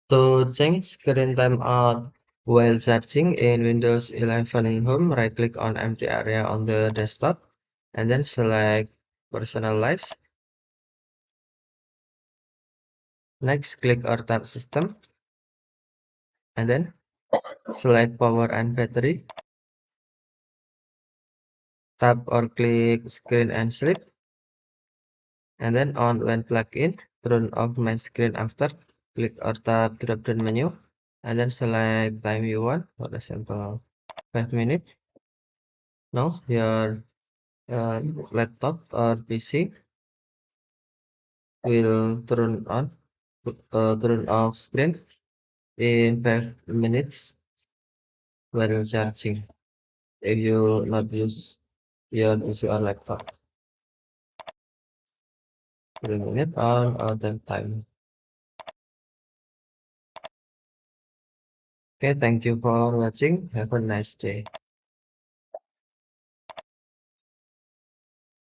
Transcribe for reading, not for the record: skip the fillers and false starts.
To change screen timeout while charging in Windows 11 Home, right-click on empty area on the desktop and then select Personalize. Next, click or tap System and then select Power and Battery. Tap or click Screen and Sleep and then on when plugged in. Turn off my screen after. Click or tap drop-down menu and then select time you want, for example 5 minutes. Now your uh, laptop or PC will turn off screen in 5 minutes while charging if you not use your PC or laptop. 3 minutes on the time. Okay, thank you for watching. Have a nice day.